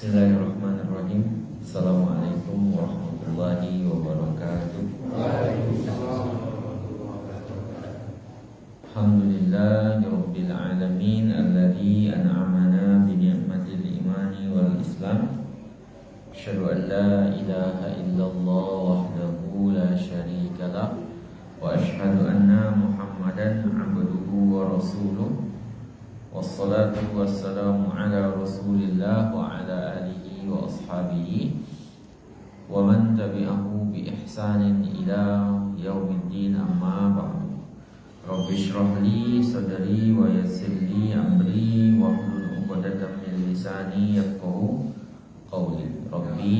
Bismillahirrahmanirrahim. Assalamualaikum warahmatullahi wabarakatuh. Alhamdulillahi rabbil alamin alladzi an'amana bi ni'matil imani wal islam. Asyhadu an la ilaha illallah wahdahu la syarika lah wa asyhadu anna Muhammadan 'abduhu wa rasuluh. Wassalatu wassalamu ala rasulillah wa ala alihi wa ashabihi wa man tabi'ahu bi ihsanin ila yaumiddin, amma ba'du. Rabbi shrah li sadri wa yassir li amri wa hlul 'uqdatam min lisani yafqahu qawli. Rabbi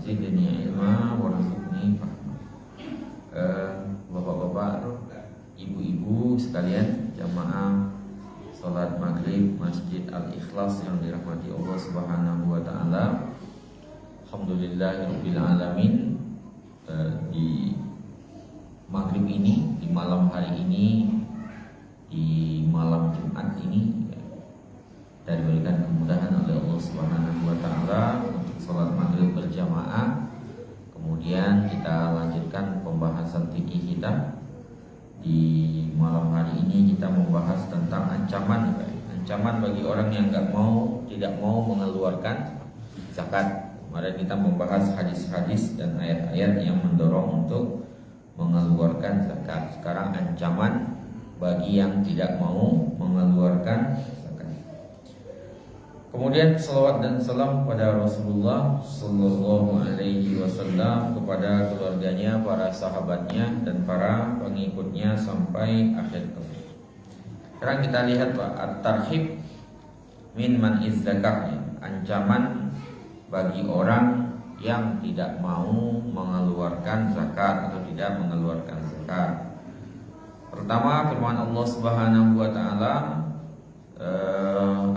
zidni ilma warzuqni fahma. Bapak-bapak, ibu-ibu sekalian, jamaah salat maghrib Masjid Al-Ikhlas yang dirahmati Allah Subhanahu wa taala. Alhamdulillahirabbil alamin. Di maghrib ini, di malam hari ini, di malam Jumat ini, dan diberikan kemudahan oleh Allah Subhanahu wa taala untuk salat maghrib berjamaah. Kemudian kita lanjutkan pembahasan fikih kita. Di malam hari ini kita membahas tentang ancaman bagi orang yang tidak mau mengeluarkan zakat. Kemarin kita membahas hadis-hadis dan ayat-ayat yang mendorong untuk mengeluarkan zakat. Sekarang ancaman bagi yang tidak mau mengeluarkan zakat. Kemudian salawat dan salam pada Rasulullah Sallallahu Alaihi Wasallam, kepada keluarganya, para sahabatnya, dan para pengikutnya sampai akhir zaman. Sekarang kita lihat Pak, at-tarhib min man'iz zakat, ancaman bagi orang yang tidak mau mengeluarkan zakat atau tidak mengeluarkan zakat. Pertama, firman Allah Subhanahu wa taala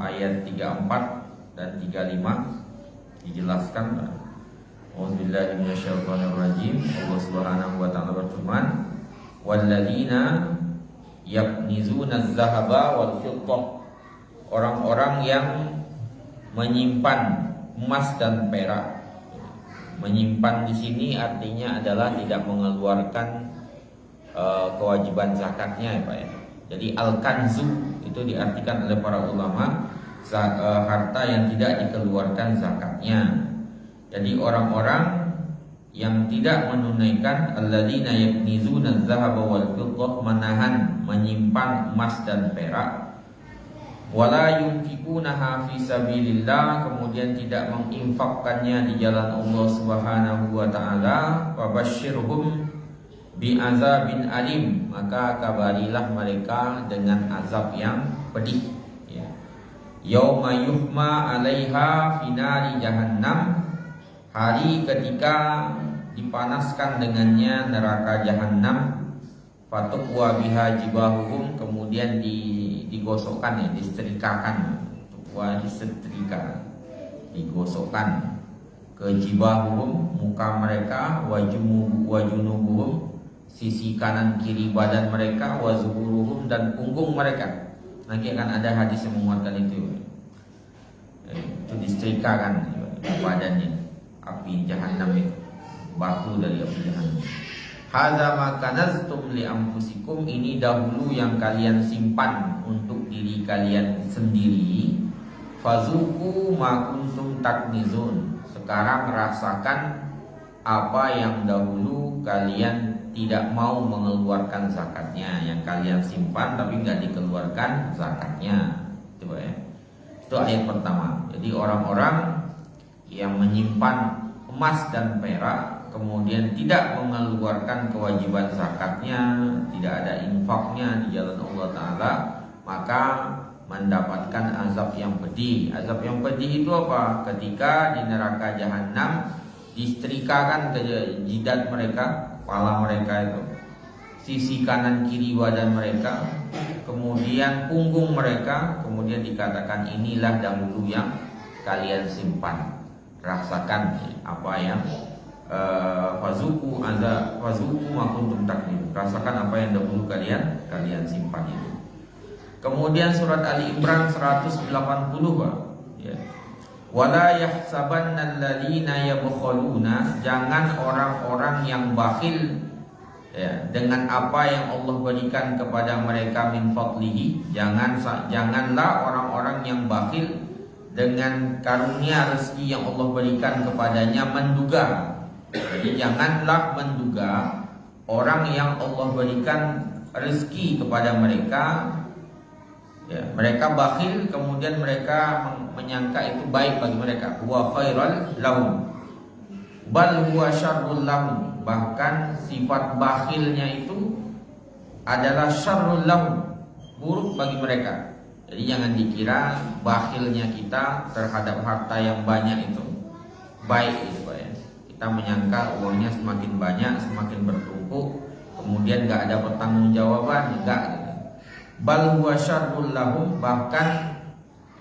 ayat 34 dan 35 dijelaskan. Auzubillahi minasyaitonirrajim. Allah Subhanahu wa taala berfirman, "Walladzina yaknizuna adz-dzahaba wal fiddah." Orang-orang yang menyimpan emas dan perak. Menyimpan di sini artinya adalah tidak mengeluarkan kewajiban zakatnya ya Pak ya. Jadi al-kanzu itu diartikan oleh para ulama harta yang tidak dikeluarkan zakatnya. Jadi orang-orang yang tidak menunaikan, alladzina yaknizuna adz-dzahaba wal fiddah, menyimpan emas dan perak, wala yunfikunaha fi sabilillah, kemudian tidak menginfakkannya di jalan Allah Subhanahu wa taala, fabasyirhum bi'azabin alim, maka kabarilah mereka dengan azab yang pedih ya. Yauma yuhma 'alaiha fi nari jahannam, hari ketika dipanaskan dengannya neraka jahannam, fatuqwa biha jibahuhum, kemudian digosokkan ya, disetrikakan, tukwa disetrika, digosokkan ke jibahuhum, muka mereka, wajunubuhum, sisi kanan kiri badan mereka, wazuhuruhum, dan punggung mereka. Nanti akan ada hadis yang menguatkan itu. Itu disetrikakan badannya, api jahannam itu, batu dari api jahannam. Hadza ma kanaztum li anfusikum, ini dahulu yang kalian simpan untuk diri kalian sendiri. Fazuku ma kuntum taknizun, sekarang rasakan apa yang dahulu kalian tidak mau mengeluarkan zakatnya, yang kalian simpan tapi nggak dikeluarkan zakatnya. Itu ya. Itu ayat pertama. Jadi orang-orang yang menyimpan emas dan perak, kemudian tidak mengeluarkan kewajiban zakatnya, tidak ada infaknya di jalan Allah Ta'ala, maka mendapatkan azab yang pedih. Azab yang pedih itu apa? Ketika di neraka jahanam disetrikakan ke jidat mereka, kepala mereka itu, sisi kanan kiri badan mereka, kemudian punggung mereka, kemudian dikatakan inilah dahulu yang kalian simpan, rasakan apa yang fazuku ma kuntum taknizun, rasakan apa yang dahulu kalian simpan itu. Kemudian surat Ali Imran 180 Pak ya. Wala yahsabanna alladziina yabkhuluna, jangan orang-orang yang bakhil ya, dengan apa yang Allah berikan kepada mereka min fadlihi. Janganlah orang-orang yang bakhil dengan karunia rezeki yang Allah berikan kepadanya menduga. Jadi janganlah menduga orang yang Allah berikan rezeki kepada mereka ya, mereka bakhil kemudian mereka menyangka itu baik bagi mereka. Huwa khairal lahum bal huwa syarrul lahum, bahkan sifat bakhilnya itu adalah syarrul lahum, buruk bagi mereka. Jadi jangan dikira bakhilnya kita terhadap harta yang banyak itu baik gitu ya. Kita menyangka uangnya semakin banyak, semakin bertumpuk, kemudian gak ada pertanggungjawaban, enggak gitu. Bal huwa syarrul lahum, bahkan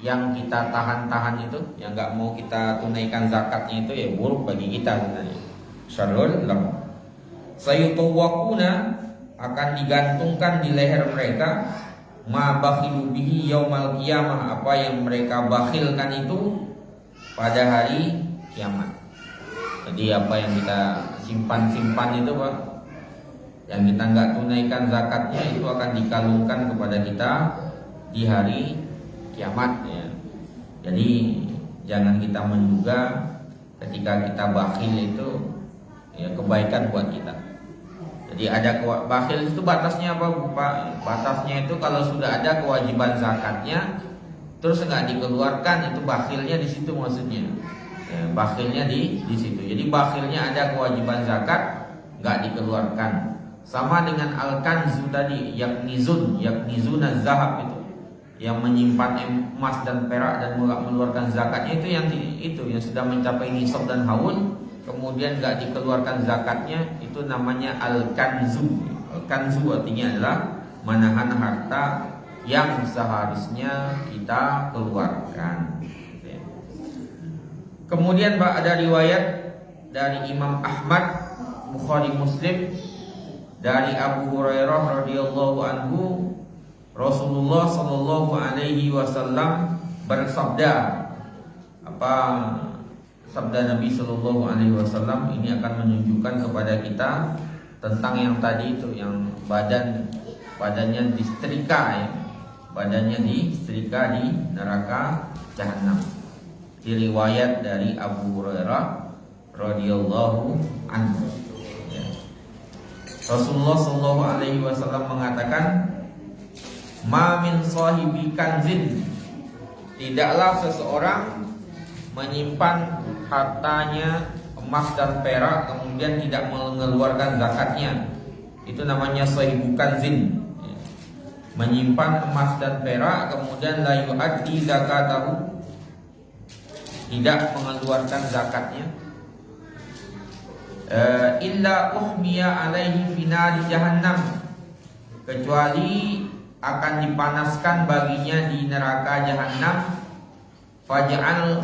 yang kita tahan-tahan itu, yang gak mau kita tunaikan zakatnya itu ya buruk bagi kita sebenarnya. Syarrul lahum. Sayutawwaquna, akan digantungkan di leher mereka ma bakhilu bihi yaumal qiyamah, apa yang mereka bakhilkan itu pada hari kiamat. Jadi apa yang kita simpan-simpan itu Pak, yang kita nggak tunaikan zakatnya itu akan dikalungkan kepada kita di hari kiamat ya. Jadi jangan kita menduga ketika kita bakhil itu ya kebaikan buat kita. Jadi ada bakhil itu batasnya apa Pak? Batasnya itu kalau sudah ada kewajiban zakatnya terus nggak dikeluarkan, itu bakhilnya di situ maksudnya. Ya, bakhilnya di situ. Jadi bakhilnya ada kewajiban zakat nggak dikeluarkan. Sama dengan al-kanzu tadi, yaknizuna zahab yang menyimpan emas dan perak dan mengeluarkan zakatnya, itu yang sudah mencapai nisab dan haul kemudian nggak dikeluarkan zakatnya, itu namanya al-kanzu. Al-kanzu artinya adalah menahan harta yang seharusnya kita keluarkan. Kemudian Pak, ada riwayat dari Imam Ahmad, Bukhari, Muslim, dari Abu Hurairah radhiyallahu anhu, Rasulullah sallallahu alaihi wasallam bersabda. Apa sabda Nabi sallallahu alaihi wasallam ini akan menunjukkan kepada kita tentang yang tadi itu, yang badannya disetrika ya. Badannya disetrika di neraka jahanam. Diriwayat dari Abu Hurairah radhiyallahu anhu. Ya. Rasulullah sallallahu alaihi wasallam mengatakan, "Ma min sahibi kanzin", tidaklah seseorang menyimpan hartanya emas dan perak kemudian tidak mengeluarkan zakatnya. Itu namanya sahibu kanzin. Ya. Menyimpan emas dan perak kemudian la yu'addi zakatahu, tidak mengeluarkan zakatnya, illa uhmiya alaihi finari jahannam, kecuali akan dipanaskan baginya di neraka jahanam. Faj'al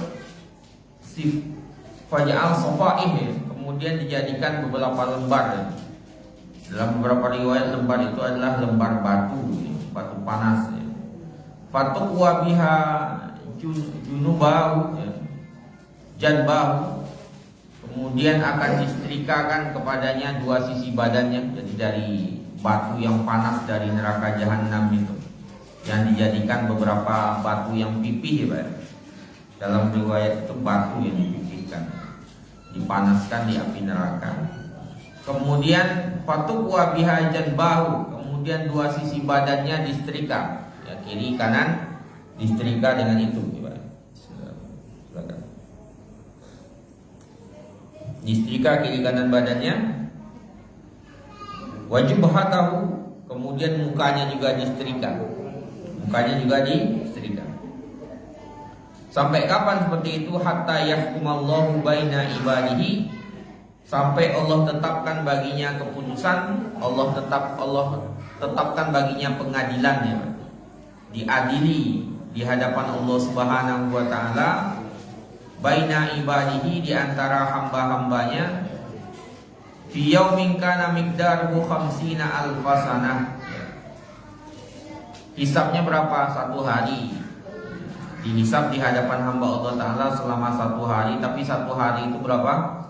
safaih, kemudian dijadikan beberapa lembar. Dalam beberapa riwayat lembar itu adalah lembar batu panas. Fatuqwa biha junubahu, janbahu, kemudian akan disetrikakan kepadanya dua sisi badannya. Jadi dari batu yang panas dari neraka jahanam itu, yang dijadikan beberapa batu yang pipih ya. Dalam riwayat itu batu yang dipipihkan, dipanaskan di api neraka. Kemudian fatuqwa biha janbahu, kemudian dua sisi badannya disetrika, ya, kiri kanan disetrika dengan itu. Silakan. Disetrika kiri kanan badannya. Wajibhatahu, kemudian mukanya juga disetrika. Mukanya juga disetrika. Sampai kapan seperti itu? Hatta yahkumallahu baina ibadihi, sampai Allah tetapkan baginya keputusan, Allah tetapkan baginya pengadilannya, diadili di hadapan Allah Subhanahu wa taala, baina ibadihi, di antara hamba-hambanya, fi yaumin kana miqdaruhu 50 alfasanah. Hisabnya berapa? Satu hari. dihisab di hadapan hamba Allah Ta'ala selama 1 hari. Tapi 1 hari itu berapa?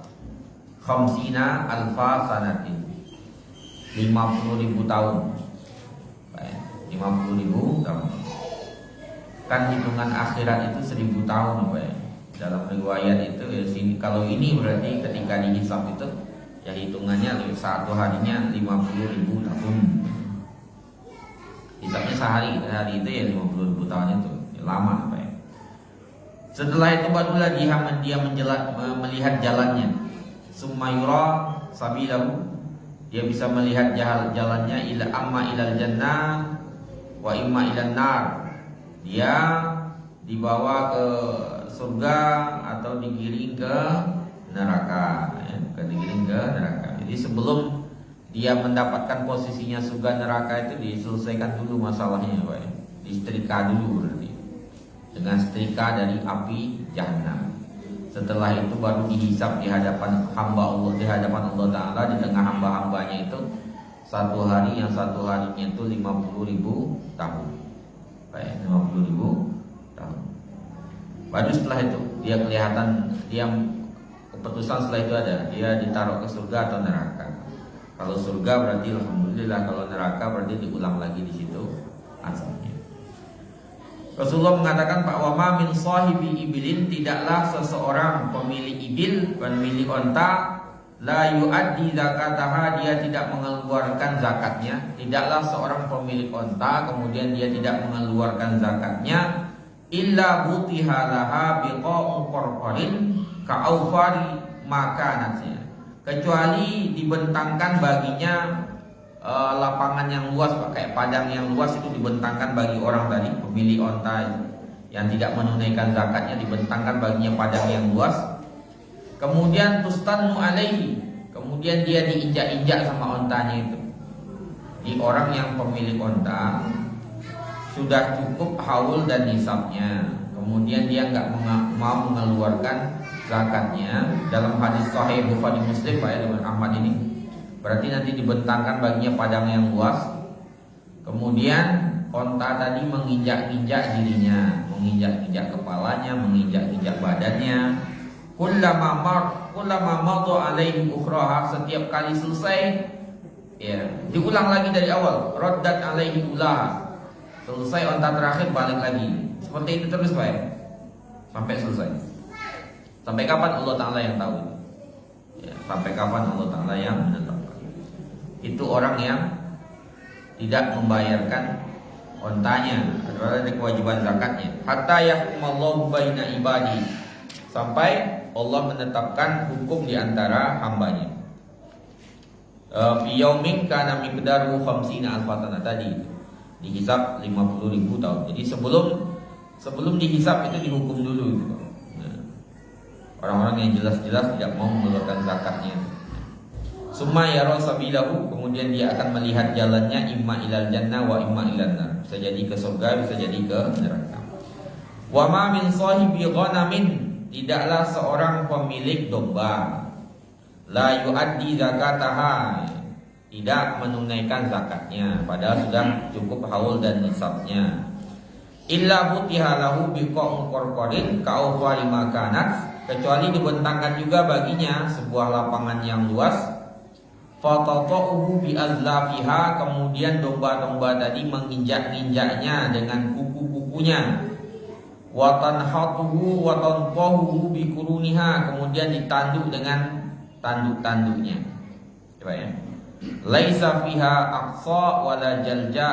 Khamsina alfa sanatin, 50.000 tahun. 50.000 tahun. Kan hitungan akhirat itu 1.000 tahun, Pak. Dalam riwayat itu ya, sini kalau ini berarti ketika dihisab itu ya hitungannya 1 harinya 50.000 tahun. Hisabnya sehari itu ya 50.000 tahun itu ya, lama, Pak. Setelah itu barulah dia melihat jalannya. Sumayura sabilahu, dia bisa melihat jalannya ila amma ilal jannah wa imma ilan nar. Dia dibawa ke surga atau digiring ke neraka, ya, digiring ke neraka. Jadi sebelum dia mendapatkan posisinya surga neraka itu diselesaikan dulu masalahnya, Pak, ya. Disetrika dulu berarti dengan setrika dari api jahanam. Setelah itu baru dihisab di hadapan hamba Allah, di hadapan Allah Ta'ala, di tengah hamba-hambanya itu 1 hari, yang 1 harinya itu 50.000 tahun. Kayak 50.000 tahun. Baru setelah itu dia kelihatan, dia keputusan setelah itu ada, dia ditaruh ke surga atau neraka. Kalau surga berarti alhamdulillah, kalau neraka berarti diulang lagi di situ azabnya. Rasulullah mengatakan, Pak, wa ma min sahibi ibilin, tidaklah seseorang pemilik ibil, pemilik onta, la yuaddi zakataha, dia tidak mengeluarkan zakatnya. Tidaklah seorang pemilik onta kemudian dia tidak mengeluarkan zakatnya, illa butiha laha biqa'u qarqarin ka'aufari makanatnya, kecuali dibentangkan baginya lapangan yang luas, pakai padang yang luas itu dibentangkan bagi orang tadi, pemilik onta yang tidak menunaikan zakatnya, dibentangkan baginya padang yang luas. Kemudian tustannu alaihi, kemudian dia diinjak-injak sama ontanya itu. Di orang yang pemilik onta sudah cukup haul dan nisabnya, kemudian dia nggak mau mengeluarkan zakatnya. Dalam hadis sahih Bukhari Muslim, Pak, dengan Ahmad ini, berarti nanti dibentangkan baginya padang yang luas. Kemudian onta tadi menginjak-injak dirinya, menginjak-injak kepalanya, menginjak-injak badannya. Kullama madu alaihi ukhraha, setiap kali selesai ya diulang lagi dari awal. Raddat alaihi ulaha, selesai onta terakhir balik lagi. Seperti itu terus, Pak, sampai selesai. Sampai kapan Allah Ta'ala yang tahu ya, sampai kapan Allah Ta'ala yang menentukan. Itu orang yang tidak membayarkan ontanya, adalah kewajiban zakatnya. Hatta yahkumallahu baina ibadi, sampai Allah menetapkan hukum di antara hambanya. Fi yaumin kana miqdaruhu 50 alfatana, tadi dihisab 50.000 tahun. Jadi sebelum dihisab itu dihukum dulu gitu. Nah, orang-orang yang jelas-jelas tidak mau mengeluarkan zakatnya. Summa yara sabilahu, kemudian dia akan melihat jalannya, imma ilal jannah wa imma ilan nar, bisa jadi ke surga, bisa jadi ke neraka. Wa ma min sahibi ghanamin, tidaklah seorang pemilik domba, la yuaddi zakataha, tidak menunaikan zakatnya padahal sudah cukup haul dan nisabnya, illa butiha lahu biqa'u qarqarin ka'ufari makanat, kecuali dibentangkan juga baginya sebuah lapangan yang luas. Fatata'uhu bi'azlafiha, kemudian domba-domba tadi menginjak-injaknya dengan kuku-kukunya. Wa tanhatuhu wa tanqahu biquruniha, kemudian ditanduk dengan tanduk-tanduknya. Coba ya. Laisa fiha aqsa wala jalja,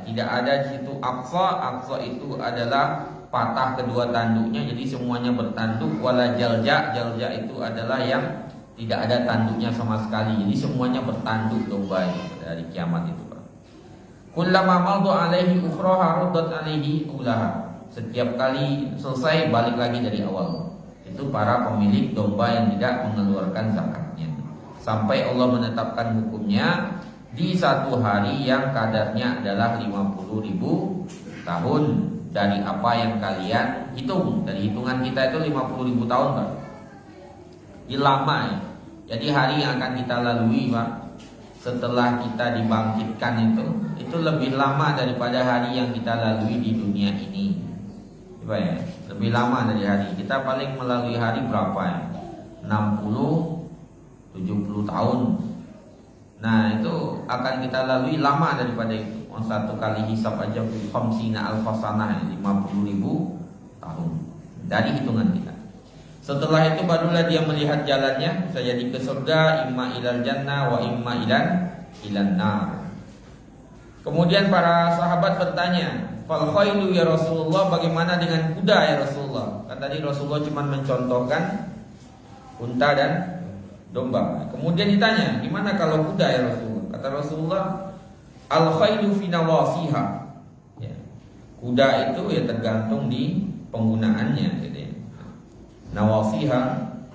tidak ada di situ aqsa. Aqsa itu adalah patah kedua tanduknya, jadi semuanya bertanduk. Wala jalja, jalja itu adalah yang tidak ada tanduknya sama sekali, jadi semuanya bertanduk domba dari kiamat itu, Pak. Kullama madu alaihi ukhraha raddat alaihi ulaha, setiap kali selesai balik lagi dari awal. Itu para pemilik domba yang tidak mengeluarkan zakatnya, sampai Allah menetapkan hukumnya di 1 hari yang kadarnya adalah 50.000 tahun dari apa yang kalian hitung. Dari hitungan kita itu 50.000 tahun, Pak. Ini lama ya. Jadi hari yang akan kita lalui, Pak, setelah kita dibangkitkan itu lebih lama daripada hari yang kita lalui di dunia ini. Coba ya, lebih lama dari hari. Kita paling melalui hari berapa ya? 60, 70 tahun. Nah itu akan kita lalui lama daripada itu. Satu kali hisab aja khamsina alfasanah, 50.000 tahun dari hitungan kita. Setelah itu barulah dia melihat jalannya, saya jadi ke surga, imma ilal jannah wa imma ilan nar. Kemudian para sahabat bertanya, fal khailu ya Rasulullah, bagaimana dengan kuda ya Rasulullah? Kan tadi Rasulullah cuma mencontohkan unta dan domba. Kemudian ditanya, gimana kalau kuda ya Rasulullah? Kata Rasulullah, al khailu fi nawasiha. Ya. Kuda itu ya tergantung di penggunaannya, gitu ya. Nawasiha,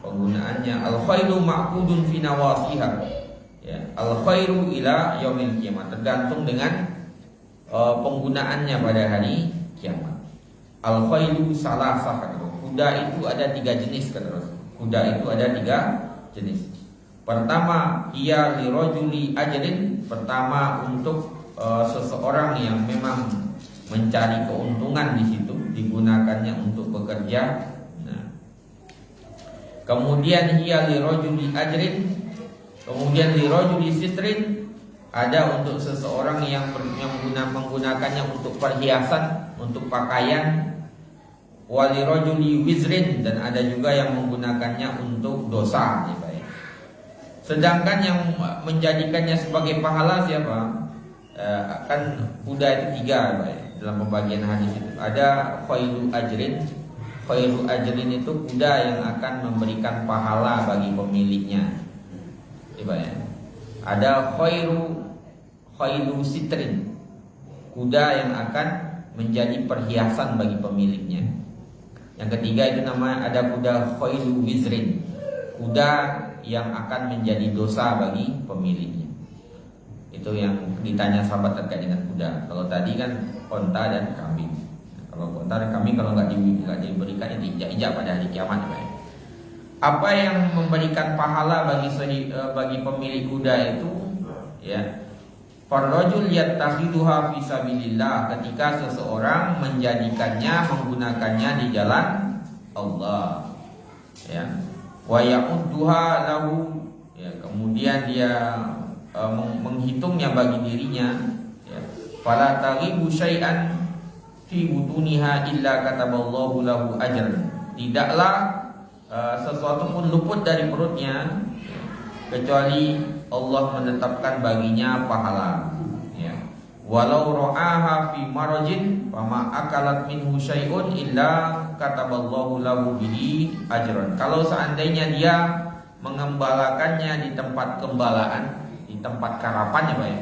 penggunaannya. Al khailu ma'qudun fi nawasiha. Ya, al khairu ila yaumil kiamat, tergantung dengan penggunaannya pada hari kiamat. Al khairu salasah, kuda itu ada 3 jenis kata Rasul. Kuda itu ada 3 jenis. Pertama, ia lirajuli ajrin, pertama untuk seseorang yang memang mencari keuntungan di situ, digunakannya untuk bekerja. Nah. Kemudian ia lirajuli ajrin, kemudian lirajuli sitrin, ada untuk seseorang yang menggunakannya untuk perhiasan, untuk pakaian. Walirajuli wizrin, dan ada juga yang menggunakannya untuk dosa. Sedangkan yang menjadikannya sebagai pahala siapa? Kan kuda itu 3 dalam pembagian hadis itu. Ada khairu ajrin. Khairu ajrin itu kuda yang akan memberikan pahala bagi pemiliknya. Ada khairu sitrin, kuda yang akan menjadi perhiasan bagi pemiliknya. Yang ketiga itu namanya ada kuda khairu wizrin, kuda yang akan menjadi dosa bagi pemiliknya. Itu yang ditanya sahabat terkait dengan kuda. Kalau tadi kan onta dan kambing. Kalau onta dan kambing kalau nggak diberikan diinjak-injak pada hari kiamat, Apa yang memberikan pahala bagi pemilik kuda itu, ya, farrajul yattakhiduha fi sabilillah, ketika seseorang menjadikannya, menggunakannya di jalan Allah, ya, wa ya'udduha lahu, ya, kemudian dia menghitungnya bagi dirinya, ya, fala taghibu syai'an fi butuniha illa kataballahu lahu ajran, tidaklah sesuatu pun luput dari perutnya kecuali Allah menetapkan baginya pahala, ya. Walau ra'aha fi marajin fama akalat minhu syai'un illa kataballahu lahu bihi ajran. Kalau seandainya dia mengembalakannya di tempat gembalaan, di tempat karapan, ya Pak, ya.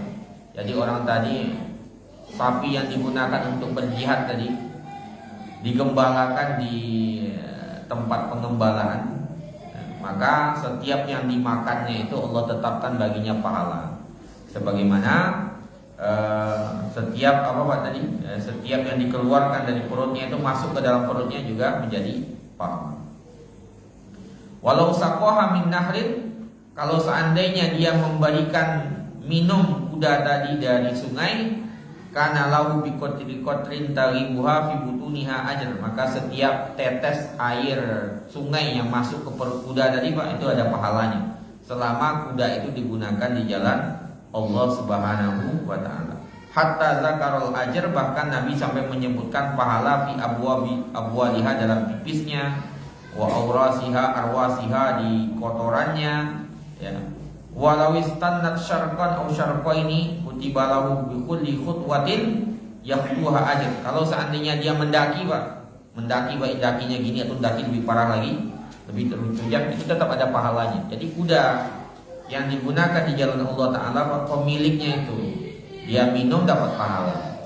Jadi orang tadi sapi yang digunakan untuk berjihad tadi digembalakan di tempat pengembalaan, maka setiap yang dimakannya itu Allah tetapkan baginya pahala. Sebagaimana setiap setiap yang dikeluarkan dari perutnya itu masuk ke dalam perutnya juga menjadi pahala. Walau saqaha min nahrin, kalau seandainya dia memberikan minum kuda tadi dari sungai, kana lahu bi qatrin taghibuha fi butuniha ajr, maka setiap tetes air sungai yang masuk ke perut kuda tadi, Pak, itu ada pahalanya selama kuda itu digunakan di jalan Allah Subhanahu wa taala. Hatta zakarul ajr, bahkan Nabi sampai menyebutkan pahala fi abwaliha, dalam pipisnya, wa aurasiha arwasiha, di kotorannya, ya. Walau istannat syarqan aw syarqaini kutiba lahu bi kulli khutwatin yaqtuha ajr. Kalau seandainya dia mendaki, Pak, dakinya gini atau daki lebih parah lagi, lebih terjal, itu tetap ada pahalanya. Jadi kuda yang digunakan di jalan Allah Ta'ala, pemiliknya itu dia minum dapat pahala,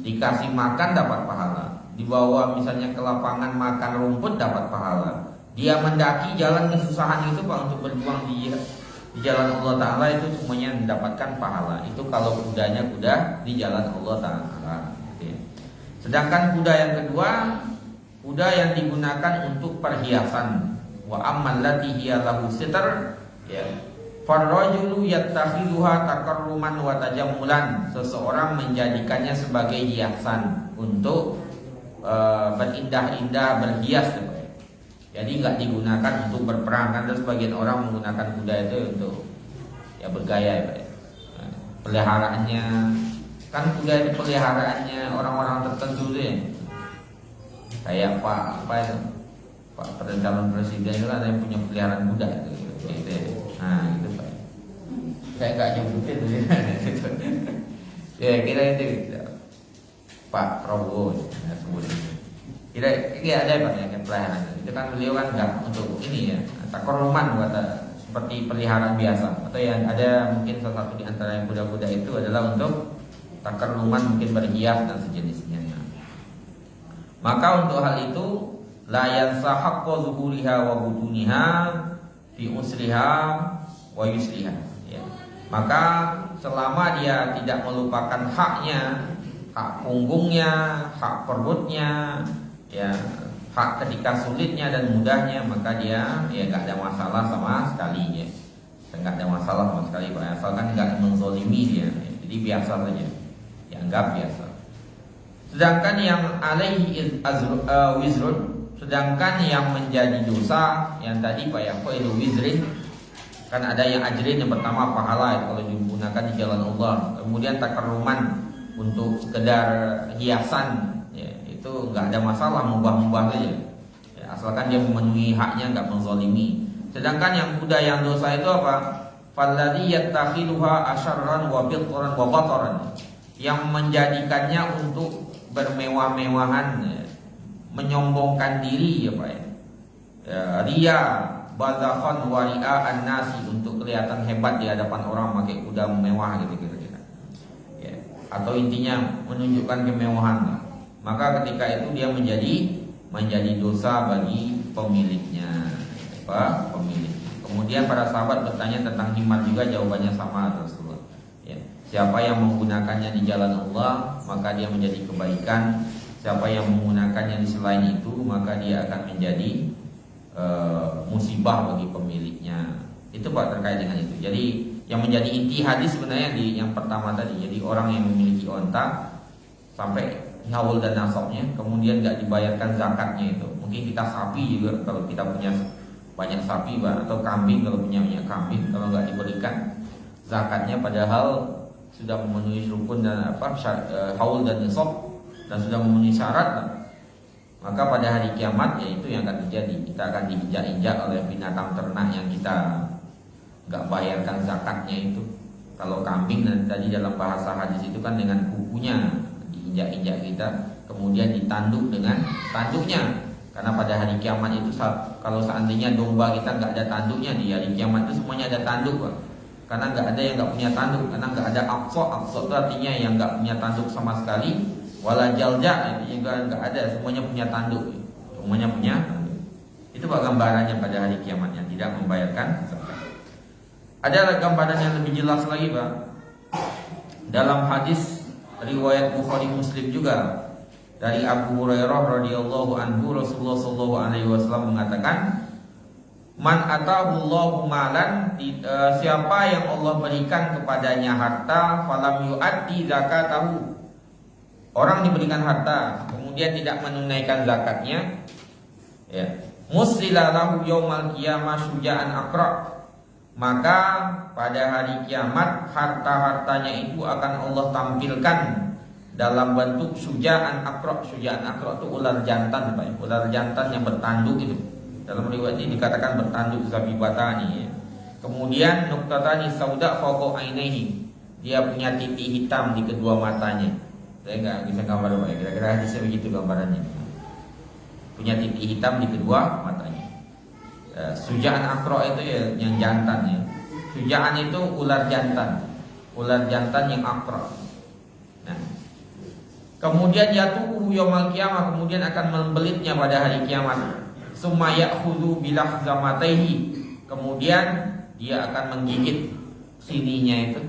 dikasih makan dapat pahala, dibawa misalnya ke lapangan makan rumput dapat pahala, dia mendaki jalan kesusahan itu, Pak, untuk berjuang di jalan Allah Ta'ala, itu semuanya mendapatkan pahala. Itu kalau kudanya kuda di jalan Allah Ta'ala. Sedangkan kuda yang kedua, kuda yang digunakan untuk perhiasan. Wa ammal lati hiya lahu sitr, ya, farrajulu yattakhiduha takarruman wa tajammulan, seseorang menjadikannya sebagai hiasan untuk berindah-indah, berhias ya, Pak. Jadi nggak digunakan untuk berperang, kan sebagian orang menggunakan kuda itu untuk ya bergaya ya, Pak. Nah, peliharaannya kan kuda itu peliharaannya orang-orang tertentu tuh ya. Kayak Pak apa itu? Pak calon presiden itu ada yang punya peliharaan kuda gitu ya. Nah, gitu Pak. Saya nggak nyebutin gitu. Ya kira itu gitu. Pak Prabowo ya, sebut itu. Kira ada Pak yang peliharaan. Itu kan beliau kan nggak untuk ini ya, takoruman buat seperti peliharaan biasa. Atau yang ada mungkin salah satu di antara yang kuda-kuda itu adalah untuk takoruman, mungkin berhias dan sejenisnya. Maka untuk hal itu la yansa haqqo zuhuriha wa butuniha fi usriha wa yusriha ya. Maka selama dia tidak melupakan haknya, hak punggungnya, hak perutnya ya, hak ketika sulitnya dan mudahnya, maka dia ya nggak ada masalah sama sekali ya. Nggak ada masalah sama sekali Pak, asalkan nggak menzolimi dia ya. Jadi biasa saja, dianggap biasa. Sedangkan yang alaihi wizrun, sedangkan yang menjadi dosa yang tadi Pak ya, itu wizrin, kan ada yang ajrin, yang pertama pahala kalau digunakan di jalan Allah, kemudian takarruman untuk sekedar hiasan ya, itu nggak ada masalah, mubah-mubah saja ya, asalkan dia memenuhi haknya, nggak menzalimi. Sedangkan yang kuda yang dosa itu apa? Falladhi yattakhiduha asyarran wa bitran wa bataran, yang menjadikannya untuk bermewah-mewahan ya, menyombongkan diri ya Pak ya, ria bazakhan wa ria'an nasi, untuk kelihatan hebat di hadapan orang pakai kuda mewah gitu kira-kira ya, atau intinya menunjukkan kemewahan. Maka ketika itu dia menjadi dosa bagi pemiliknya Pak, pemiliknya. Kemudian para sahabat bertanya tentang himat juga, jawabannya sama Rasulullah ya. Siapa yang menggunakannya di jalan Allah, maka dia menjadi kebaikan. Siapa yang menggunakannya di selain itu, maka dia akan menjadi musibah bagi pemiliknya. Itu Pak terkait dengan itu. Jadi yang menjadi inti hadis sebenarnya di yang pertama tadi. Jadi orang yang memiliki onta sampai haul dan nasabnya, kemudian nggak dibayarkan zakatnya itu. Mungkin kita sapi juga, kalau kita punya banyak sapi Pak, atau kambing kalau punya banyak kambing, kalau nggak diberikan zakatnya padahal sudah memenuhi rukun dan haul dan nisab dan sudah memenuhi syarat, maka pada hari kiamat ya itu yang akan terjadi. Kita akan diinjak-injak oleh binatang ternak yang kita nggak bayarkan zakatnya itu. Kalau kambing dan tadi dalam bahasa hadis itu kan dengan kukunya diinjak-injak kita, kemudian ditanduk dengan tanduknya. Karena pada hari kiamat itu kalau seandainya domba kita nggak ada tanduknya, di hari kiamat itu semuanya ada tanduk Pak. Karena nggak ada yang nggak punya tanduk, karena nggak ada aqsa itu artinya yang nggak punya tanduk sama sekali. Wala jalja itu juga nggak ada, semuanya punya tanduk, semuanya punya tanduk. Itu Pak gambarannya pada hari kiamat yang tidak membayarkan zakat. Ada gambaran yang lebih jelas lagi Pak dalam hadis riwayat Bukhari Muslim juga dari Abu Hurairah radhiyallahu anhu, Rasulullah sallallahu alaihi wasallam mengatakan, man atahullahu malan, siapa yang Allah berikan kepadanya harta, falam yu'addi zakatahu, orang diberikan harta kemudian tidak menunaikan zakatnya ya, musila lahu yaumal qiyamah syuja'an aqra, maka pada hari kiamat harta-hartanya itu akan Allah tampilkan dalam bentuk syuja'an aqra. Syuja'an aqra itu ular jantan Pak, ular jantan yang bertanduk itu. Dalam riwayat ini dikatakan bertanduk zabibatani ya. Kemudian nuktatani sauda fawqa ainihi, dia punya titik hitam di kedua matanya. Saya nggak bisa gambar Pak, kira-kira hadisnya begitu gambarannya. Punya titik hitam di kedua matanya. Syuja'an aqra itu ya yang jantan ya. Syuja'an itu ular jantan yang aqra. Nah, kemudian yatuhu yaumal qiyamah, kemudian akan membelitnya pada hari kiamat. Summa ya'khudhu bilahzamataihi, kemudian dia akan menggigit sininya itu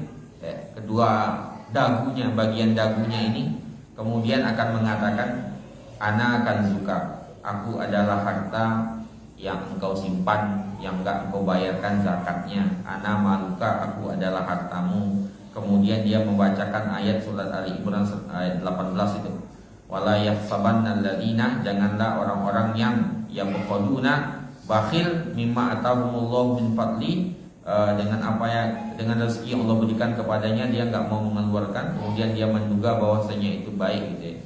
kedua dagunya, bagian dagunya ini, kemudian akan mengatakan, ana akan suka, aku adalah harta yang engkau simpan, yang enggak engkau bayarkan zakatnya. Ana maluka, aku adalah hartamu. Kemudian dia membacakan ayat surat Ali Imran ayat 18 itu, Wala yahsabanna alladziina, janganlah orang-orang yang yabkhuluna bakhil mimma atahumullahu min fadli, dengan apa ya, dengan rezeki yang Allah berikan kepadanya dia enggak mau mengeluarkan, kemudian dia menduga bahwasanya itu baik gitu ya.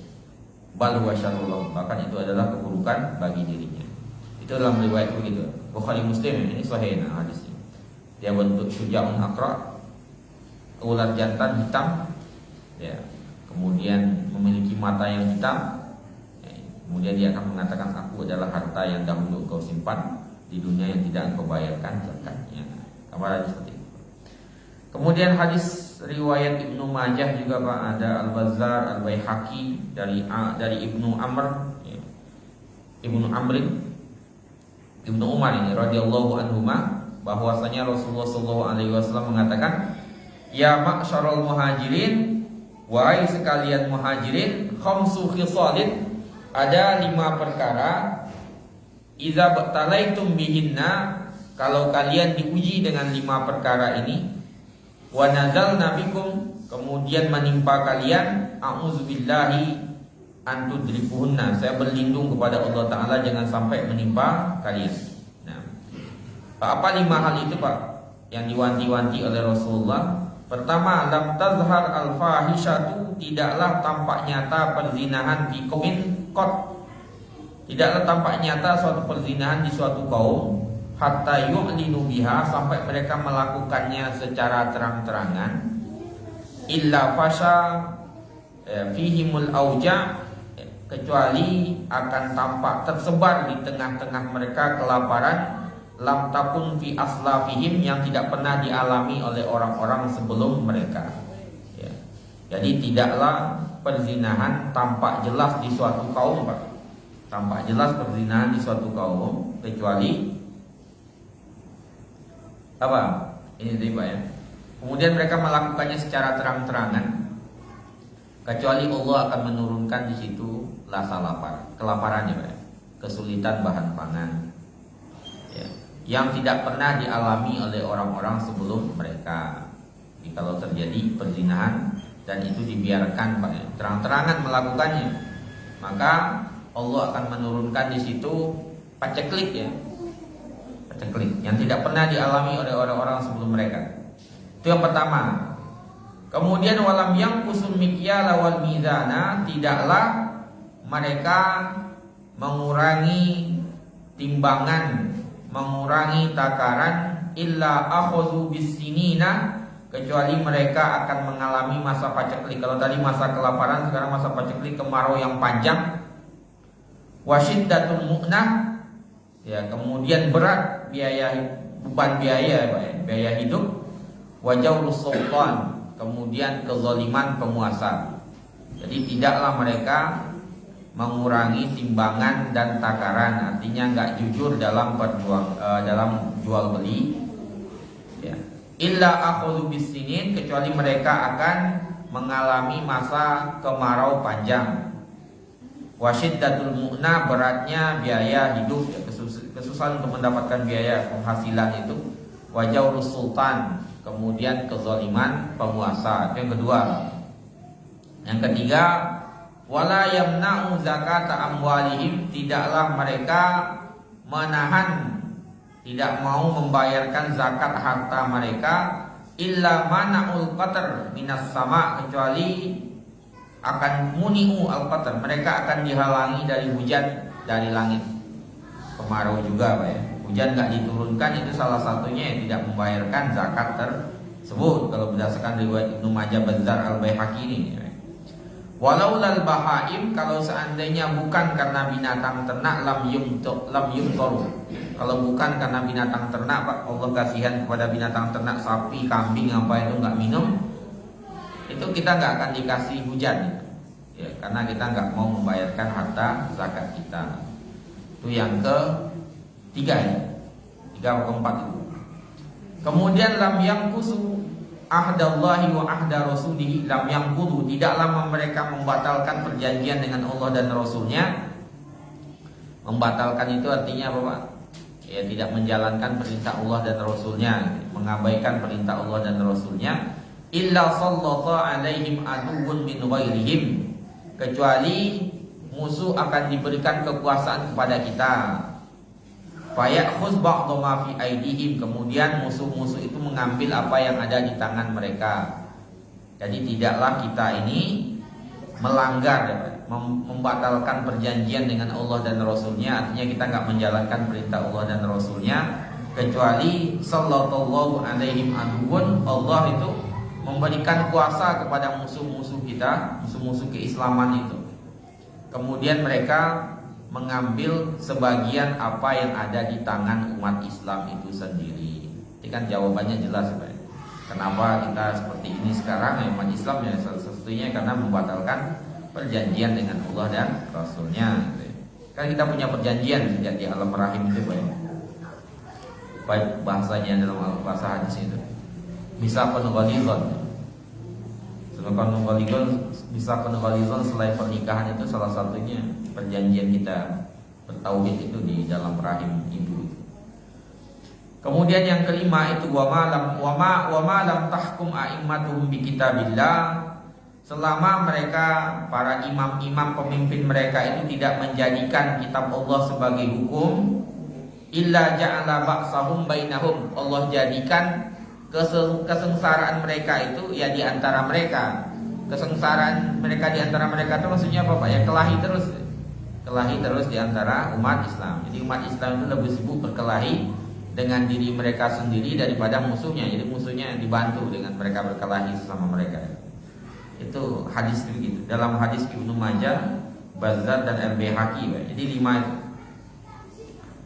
Bal huwa syarrul lahum, bahkan itu adalah keburukan bagi dirinya. Itu dalam riwayat begitu. Bukhari Muslim ini sahih hadisnya. Dia bentuk syuja'un aqra, ular jantan hitam ya. Kemudian memiliki mata yang hitam ya. Kemudian dia akan mengatakan, aku adalah harta yang dahulu kau simpan di dunia yang tidak engkau bayarkan zakatnya. Kamar seperti itu. Kemudian hadis riwayat Ibnu Majah juga Pak, ada Al-Bazzar, Al-Baihaqi dari Ibnu Amr ya. Ibnu Umar ini radhiyallahu anhuma, bahwasanya Rasulullah SAW mengatakan, ya ma'syarul muhajirin, wahai sekalian muhajirin, khamsu khisalin, ada 5 perkara, idza batalaitum bihinna, kalau kalian diuji dengan 5 perkara ini, wa nazalna bikum, kemudian menimpa kalian, a'udzubillahi an tudrikuhunna, saya berlindung kepada Allah Ta'ala jangan sampai menimpa kalian. Nah, apa 5 hal itu Pak yang diwanti-wanti oleh Rasulullah? Pertama, lam tazhar al-fahishatu, tidaklah tampak nyata perzinahan fi qaumin qat, tidaklah tampak nyata suatu perzinahan di suatu kaum, hatta yu'linu biha, sampai mereka melakukannya secara terang-terangan, illa fasha fihimul auja, kecuali akan tampak tersebar di tengah-tengah mereka kelaparan, lam takun fi aslafihim, yang tidak pernah dialami oleh orang-orang sebelum mereka ya. Jadi tidaklah perzinahan tampak jelas di suatu kaum Pak, tampak jelas perzinahan di suatu kaum, kecuali apa ini tadi Pak ya, kemudian mereka melakukannya secara terang-terangan, kecuali Allah akan menurunkan di situ rasa lapar, kelaparannya Pak, kesulitan bahan pangan ya, yang tidak pernah dialami oleh orang-orang sebelum mereka. Jadi kalau terjadi perzinahan dan itu dibiarkan Pak, terang-terangan melakukannya, maka Allah akan menurunkan di situ paceklik ya, paceklik yang tidak pernah dialami oleh orang-orang sebelum mereka. Itu yang pertama. Kemudian walam yang kusum mikyala wal mizana, tidaklah mereka mengurangi timbangan, mengurangi takaran, illa akhadhu bisinina, kecuali mereka akan mengalami masa paceklik. Kalau tadi masa kelaparan, sekarang masa paceklik, kemarau yang panjang. Wasyiddatul mu'nah ya, kemudian berat beban biaya hidup. Wajawrus sultan, kemudian kezaliman penguasa. Jadi tidaklah mereka mengurangi timbangan dan takaran, artinya nggak jujur dalam dalam jual beli ya. Illa akhadhu bisinin, kecuali mereka akan mengalami masa kemarau panjang. Wasyiddatul mu'na, beratnya biaya hidup ya, kesusahan untuk mendapatkan biaya penghasilan itu. Wajawrus sultan, kemudian kezaliman penguasa. Itu yang kedua. Yang ketiga, wala yamna'u zakata amwalihim, tidaklah mereka menahan, tidak mau membayarkan zakat harta mereka, illa mana'ul qatr minas sama, kecuali akan muni'u al-qatr, mereka akan dihalangi dari hujan dari langit. Kemarau juga Pak ya, hujan nggak diturunkan, itu salah satunya yang tidak membayarkan zakat tersebut kalau berdasarkan riwayat Ibnu Majah, Bazzar, Al-Baihaqi ini ya. Walau lal bahaim, kalau seandainya bukan karena binatang ternak, lam yumtoru, kalau bukan karena binatang ternak Pak, Allah kasihan kepada binatang ternak, sapi, kambing, apa itu nggak minum, itu kita nggak akan dikasih hujan ya, karena kita nggak mau membayarkan harta zakat kita. Itu yang ketiga ya, 3 atau 4 itu. Kemudian lam yangkusu ahdallahi wa ahda rasulihi, lam yangkudu, tidaklah mereka membatalkan perjanjian dengan Allah dan Rasulnya. Membatalkan itu artinya apa Pak? Ya, tidak menjalankan perintah Allah dan Rasulnya, mengabaikan perintah Allah dan Rasulnya. Illa sallallahu alaihim aduwwun min ghairihim, kecuali musuh akan diberikan kekuasaan kepada kita. Fayakhuz ba'dhu ma fi aidihim, kemudian musuh-musuh itu mengambil apa yang ada di tangan mereka. Jadi tidaklah kita ini melanggar, membatalkan perjanjian dengan Allah dan Rasulnya. Artinya kita nggak menjalankan perintah Allah dan Rasulnya, kecuali sallallahu alaihim aduun, Allah itu memberikan kuasa kepada musuh-musuh kita, musuh-musuh keislaman itu. Kemudian mereka mengambil sebagian apa yang ada di tangan umat Islam itu sendiri. Ini kan jawabannya jelas, Pak. Kenapa kita seperti ini sekarang, umat Islam ya salah satunya karena membatalkan perjanjian dengan Allah dan Rasulnya. Kan kita punya perjanjian sejak di alam rahim itu, Pak. Baik bahasanya dalam bahasa hadis itu. Misaqun ghalidhun. Misaqun ghalidhun selain pernikahan itu salah satunya perjanjian kita bertauhid itu di dalam rahim ibu. Kemudian yang kelima itu wa ma lam tahkum a'immatuhum bi kitabillah, selama mereka para imam-imam pemimpin mereka itu tidak menjadikan kitab Allah sebagai hukum, illa ja'ala ba'sahum bainahum, Allah jadikan kesengsaraan mereka itu ya di antara mereka. Kesengsaraan mereka di antara mereka itu maksudnya apa, Pak? Ya kelahi terus di antara umat Islam. Jadi umat Islam itu lebih sibuk berkelahi dengan diri mereka sendiri daripada musuhnya. Jadi musuhnya dibantu dengan mereka berkelahi sama mereka. Itu hadis begitu. Dalam hadis Ibnu Majah, Bazzar dan Al-Baihaqi. Jadi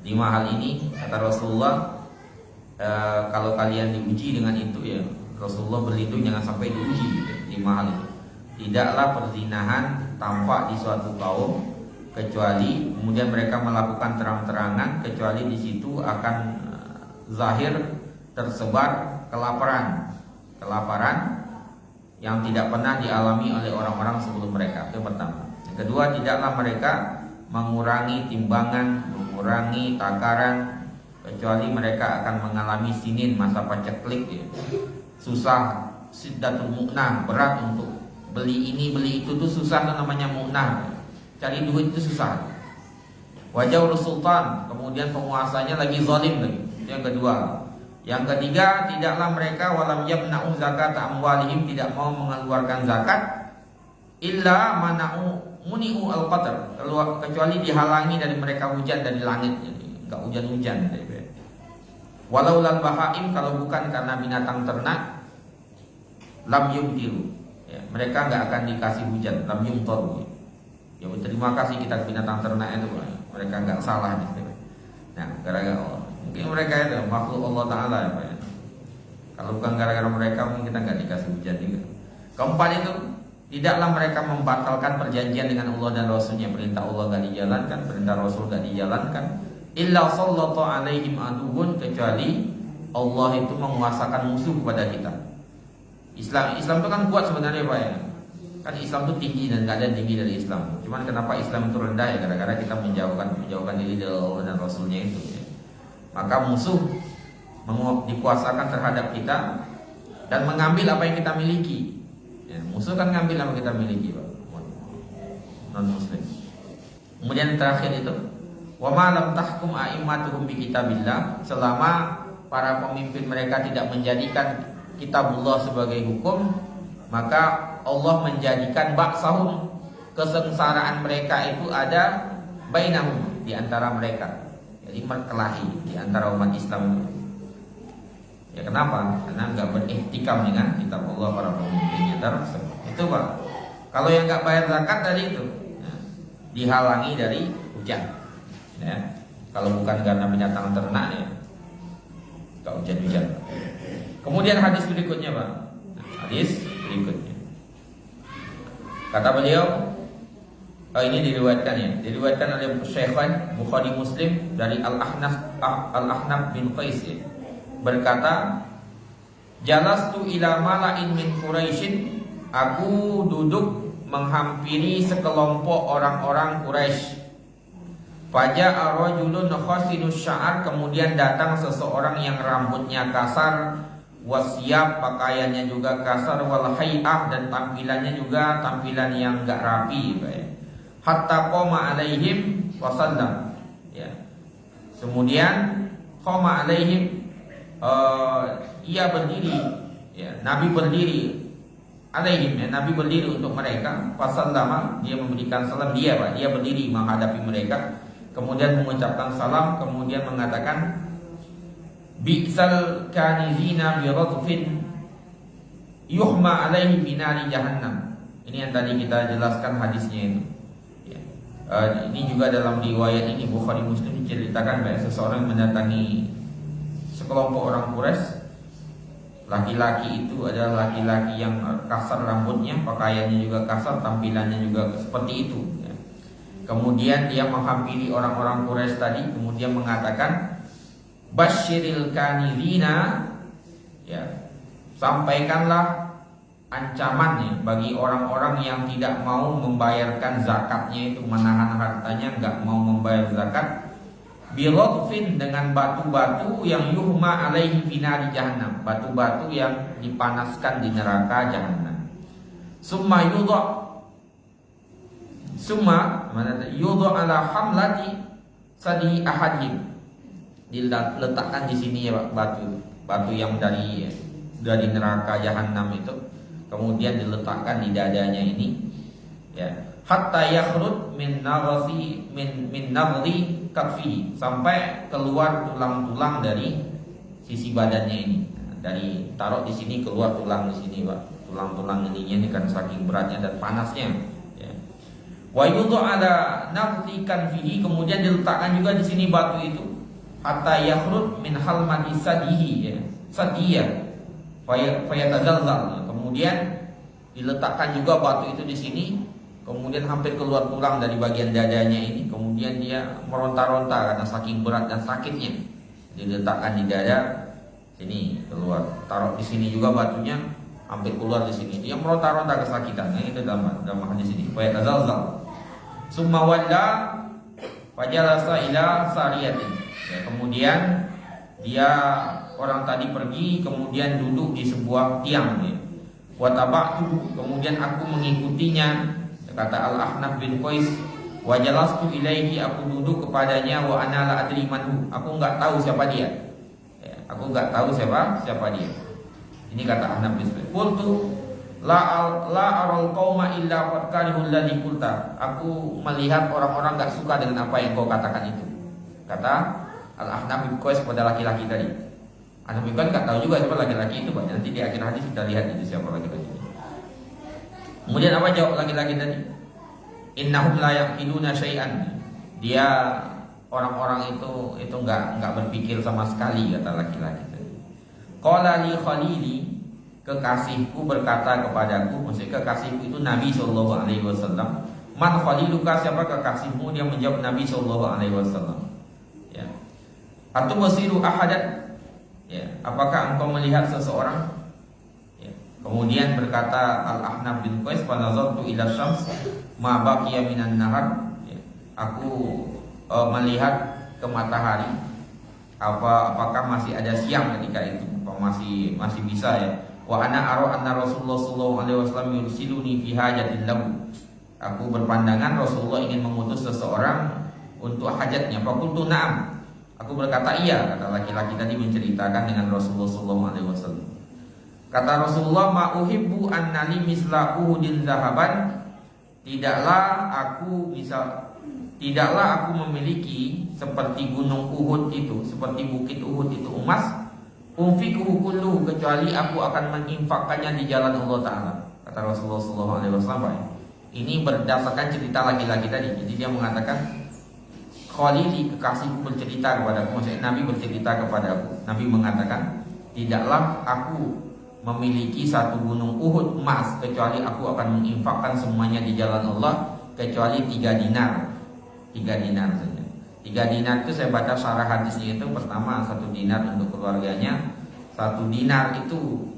lima hal ini kata Rasulullah, kalau kalian diuji dengan itu ya Rasulullah berlindung jangan sampai diuji gitu. 5 hal itu. Tidaklah perzinahan tampak di suatu kaum kecuali kemudian mereka melakukan terang-terangan, kecuali di situ akan zahir tersebar kelaparan yang tidak pernah dialami oleh orang-orang sebelum mereka. Itu pertama. Yang kedua, tidaklah mereka mengurangi timbangan, mengurangi takaran, kecuali mereka akan mengalami sinin, masa paceklik ya. Susah, siddatul mu'nah, berat untuk beli ini beli itu tuh susah, itu namanya mu'nah. Cari duit itu susah. Wajahul sultan, kemudian penguasanya lagi zalim lagi. Yang kedua. Yang ketiga, tidaklah mereka walam yamna'u zakat amwalihim, tidak mau mengeluarkan zakat illa mana'u muni'u al-qatr, kecuali dihalangi dari mereka hujan dari langit. Jadi enggak hujan-hujan. Walau lal bahaim, kalau bukan karena binatang ternak, lam yumtiru, ya, mereka enggak akan dikasih hujan, lam yumtaru. Ya berterima kasih kita binatang ternak itu, mereka enggak salah gitu. Nah, gara-gara Allah. Mungkin mereka itu makhluk Allah Ta'ala ya, Pak. Kalau bukan gara-gara mereka mungkin kita enggak dikasih hujan juga. Keempat itu, tidaklah mereka membatalkan perjanjian dengan Allah dan Rasulnya. Perintah Allah enggak dijalankan, perintah Rasul enggak dijalankan. Illa sallallahu alaihim aduun, kecuali Allah itu menguasakan musuh kepada kita. Islam itu kan kuat sebenarnya, Pak ya. Kan Islam itu tinggi dan gak ada yang tinggi dari Islam. Cuman kenapa Islam itu rendah ya, gara-gara kita menjauhkan diri dari Allah dan Rasulnya itu ya. Maka musuh dikuasakan terhadap kita dan mengambil apa yang kita miliki ya, musuh kan ngambil apa yang kita miliki, Pak, non muslim. Kemudian terakhir itu wa ma lam tahkum a'immatuhum bi kitabillah, selama para pemimpin mereka tidak menjadikan kitabullah sebagai hukum, maka Allah menjadikan baksahum, kesengsaraan mereka itu ada bainahum, di antara mereka. Jadi berkelahi di antara umat Islam. Ya kenapa? Karena enggak berihtikam dengan kitab Allah para pemimpinnya tersebut. Itu, Pak. Kalau yang enggak bayar zakat tadi itu, ya, dihalangi dari hujan. Ya. Kalau bukan karena binatang ternak ya enggak hujan-hujan. Kemudian hadis berikutnya, Pak. Hadis berikutnya. Kata beliau, ini diriwayatkan oleh Syaikhan Bukhari Muslim dari Al-Ahnaf bin Qais ya, berkata, jalastu ila mala'in min Quraisyin, aku duduk menghampiri sekelompok orang-orang Quraisy. Faja'a rajulun khasinus sya'ar, kemudian datang seseorang yang rambutnya kasar, wasiab, pakaiannya juga kasar, wal hay'ah, dan tampilannya juga tampilan yang enggak rapi, Pak. hatta qama alaihim wa sallam. Ya. Kemudian qama alaihim, ia berdiri, ya, Nabi berdiri alaihim, ya, Nabi berdiri untuk mereka, fasallama, dia memberikan salam, dia berdiri menghadapi mereka, kemudian mengucapkan salam, kemudian mengatakan bi'sal kanizina bi radfin yuhma alaihi binari jahannam. Ini yang tadi kita jelaskan hadisnya itu. Ya. Ini juga dalam riwayat ini Bukhari Muslim diceritakan bahwa seseorang mendatangi sekelompok orang Quraisy. Laki-laki itu adalah laki-laki yang kasar rambutnya, pakaiannya juga kasar, tampilannya juga seperti itu. Ya. Kemudian dia menghampiri orang-orang Quraisy tadi, kemudian mengatakan basyiril kanizina, ya, sampaikanlah ancamannya bagi orang-orang yang tidak mau membayarkan zakatnya, itu menahan hartanya, nggak mau membayar zakat, biradfin, dengan batu-batu yang yuhma alaihi finari jahannam, batu-batu yang dipanaskan di neraka jahannam. Summa yudha ala hamlati sadi ahadhim, diletakkan di sini ya batu yang dari neraka jahanam itu, kemudian diletakkan di dadanya ini, ya, hatta yakhrud min naghdhi katfi, sampai keluar tulang-tulang dari sisi badannya ini. Dari taruh di sini keluar tulang di sini, Pak. Tulang-tulang ininya ini kan saking beratnya dan panasnya, ya. Wa yudhu ala naghdhi kanfihi, kemudian diletakkan juga di sini batu itu, hatta yakhrud min halmati sadihi, ya, sadiyah fayatazalzal. Kemudian diletakkan juga batu itu di sini, kemudian hampir keluar tulang dari bagian dadanya ini, kemudian dia meronta-ronta karena saking berat dan sakitnya. Diletakkan di dada sini, keluar, taruh di sini juga batunya, hampir keluar di sini, dia meronta-ronta kesakitan. Nah, itu dalam hadis ini. Fayatazalzal. Summa walla fajalasa ila sariyatin. Ya, kemudian dia, orang tadi pergi, kemudian duduk di sebuah tiang, ya. Wa taba'tu, kemudian aku mengikutinya, kata Al-Ahnaf bin Qais, wa jalastu ilaihi, aku duduk kepadanya, wa ana la adri manhu, aku enggak tahu siapa dia, ya, aku enggak tahu siapa dia. Ini kata Ahnaf bin Qais. Qultu la aral qauma illa qad karihul ladzi qulta, aku melihat orang-orang enggak suka dengan apa yang kau katakan itu, kata Al-Ahnaf bin Qais kepada laki-laki tadi. Ahnaf bin Qais enggak tahu juga siapa laki-laki itu, Pak. Nanti di akhir hadis kita lihat itu siapa laki-laki. Kemudian apa jawab laki-laki tadi? Innahum la yaqiluna syai'an. Dia, orang-orang itu enggak berpikir sama sekali, kata laki-laki tadi. Qala li khalili, kekasihku berkata kepadaku, maksudnya kekasihku itu Nabi sallallahu alaihi wasallam. Man khaliluka, siapa kekasihmu? Dia menjawab Nabi sallallahu alaihi wasallam. Ya. Atau basiru ahadan, ya, apakah engkau melihat seseorang? Ya. Kemudian berkata Al-Ahnaf bin Qais, fanazartu ila syams ma baqiya minan nahar, ya, aku melihat ke matahari, apakah masih ada siang ketika itu, apa masih bisa, ya. Wa ana ara anna Rasulullah sallallahu alaihi wasallam yursiluni fi hajatin lahu, aku berpandangan Rasulullah ingin mengutus seseorang untuk hajatnya. Faqultu na'am, aku berkata iya, kata laki-laki tadi menceritakan dengan Rasulullah SAW. Kata Rasulullah, ma uhibbu annali misla uhudin zahaban, tidaklah aku memiliki seperti gunung Uhud itu, seperti bukit Uhud itu emas, unfiquhu kulluhu, kecuali aku akan menginfakkannya di jalan Allah Ta'ala, kata Rasulullah SAW. Ini berdasarkan cerita laki-laki tadi. Jadi dia mengatakan, Khalili, kekasihku, bercerita kepadaku, maksudnya Nabi bercerita kepadaku. Nabi mengatakan, tidaklah aku memiliki satu gunung Uhud emas, kecuali aku akan menginfakkan semuanya di jalan Allah, kecuali 3 dinar. 3 dinar saja. 3 dinar itu saya baca syarah hadisnya itu, pertama 1 dinar untuk keluarganya, 1 dinar itu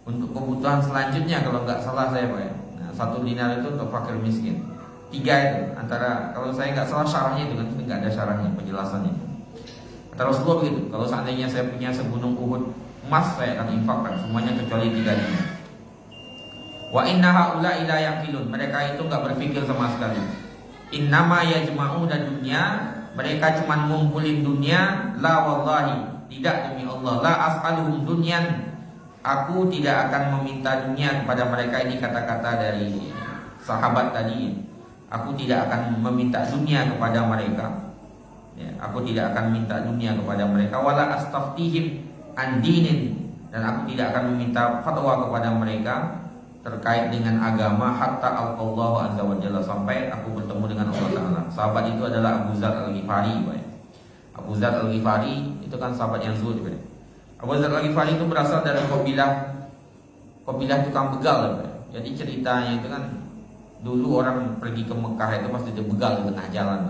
untuk kebutuhan selanjutnya kalau nggak salah saya, Pak, ya. Nah, 1 dinar itu untuk fakir miskin. 3 itu antara, kalau saya nggak salah syarahnya itu kan, nggak ada syarahnya, penjelasannya. Kata Rasulullah begitu, kalau seandainya saya punya segunung Uhud emas, saya akan infakkan semuanya kecuali 3 dinar. Wa inna haula ila yaqilun, mereka itu nggak berpikir sama sekali. Innama yajma'una dunya, mereka cuma ngumpulin dunia. La wallahi, tidak demi Allah. La as'aluhum dunyan, aku tidak akan meminta dunia kepada mereka. Ini kata-kata dari sahabat tadi. Aku tidak akan meminta dunia kepada mereka. Ya, aku tidak akan minta dunia kepada mereka. Wala astaftihim an dinin, dan aku tidak akan meminta fatwa kepada mereka terkait dengan agama hatta alqallahu azza wa jalla, sampai aku bertemu dengan Allah Ta'ala. Sahabat itu adalah Abu Dzar Al-Ghifari. Abu Dzar Al-Ghifari itu kan sahabat yang zuhud. Abu Dzar Al-Ghifari itu berasal dari kabilah tukang begal. Jadi ceritanya itu kan, dulu orang pergi ke Mekah itu pasti ada begal di tengah jalan.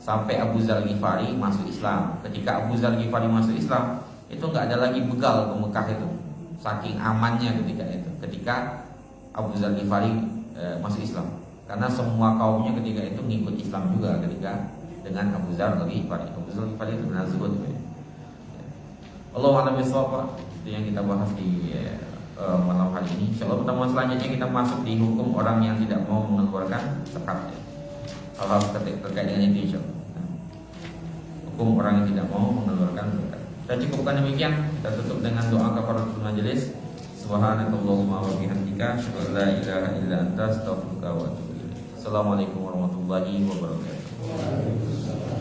Sampai Abu Dzar Al-Ghifari masuk Islam. Ketika Abu Dzar Al-Ghifari masuk Islam, itu nggak ada lagi begal ke Mekah itu. Saking amannya ketika itu. Ketika Abu Dzar Al-Ghifari masuk Islam, karena semua kaumnya ketika itu ngikut Islam juga ketika dengan Abu Dzar Al-Ghifari. Abu Dzar Al-Ghifari itu benar zuhud. Allahu a'lam bishawab. Itu yang kita bahas di malam hari ini. Insyaallah pertemuan selanjutnya kita masuk di hukum orang yang tidak mau mengeluarkan zakat. Hal-hal terkait dengan itu insyaallah. Hukum orang yang tidak mau mengeluarkan zakat. Kita cukupkan demikian. Kita tutup dengan doa kafaratul majelis. Subhanakallahumma wa bihamdika, asyhadu an la ilaha illa anta, astaghfiruka wa atubu ilaik. Assalamualaikum warahmatullahi wabarakatuh.